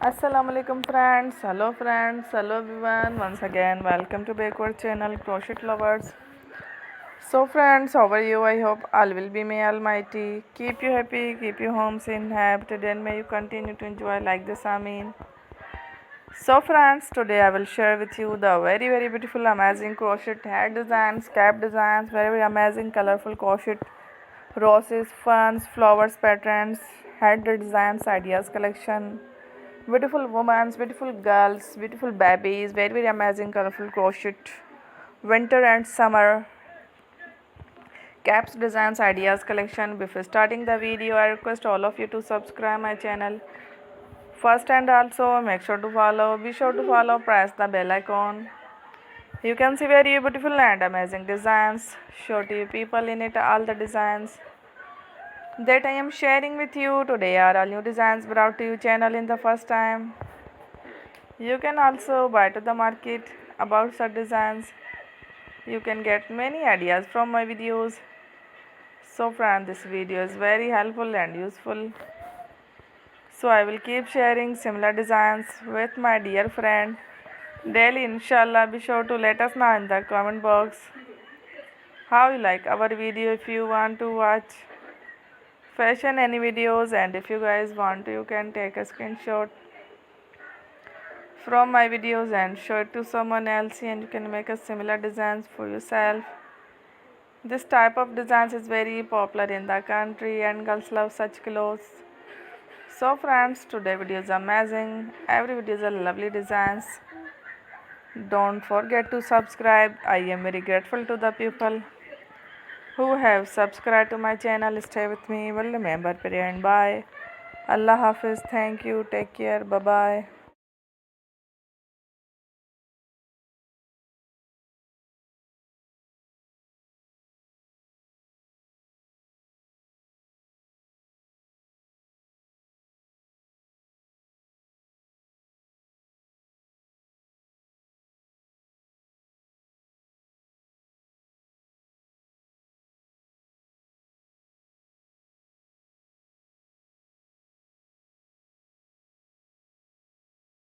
Assalamu alaikum friends, hello everyone. Once again, welcome to backward channel Crochet Lovers. So friends, how are you? I hope all will be may almighty. Keep you happy, keep you homes inhabited, and may you continue to enjoy like this. Amin. So friends, today I will share with you the very beautiful amazing crochet hat designs, cap designs, very amazing colorful crochet roses, ferns, flowers, patterns, hat designs, ideas collection. Beautiful women, beautiful girls, beautiful babies, very amazing colorful crochet. Winter and summer caps designs ideas collection. Before starting the video, I request all of you to subscribe my channel first and also make sure to follow. Be sure to follow, press the bell icon. You can see very beautiful and amazing designs. Show to you people in it all the designs that I am sharing with you today are all new designs brought to you channel in the first time. You can also buy to the market about such designs. You can get many ideas from my videos. So friend, this video is very helpful and useful. So I will keep sharing similar designs with my dear friend daily inshallah. Be sure to let us know in the comment box how you like our video. If you want to watch fashion any videos, and if you guys want to, you can take a screenshot from my videos and show it to someone else, and you can make a similar designs for yourself. This type of designs is very popular in the country and girls love such clothes. So friends, today video is amazing. Every video is a lovely designs. Don't forget to subscribe. I am very grateful to the people who have subscribed to my channel. Stay with me. Will remember, pray and bye. Allah Hafiz. Thank you. Take care. Bye bye.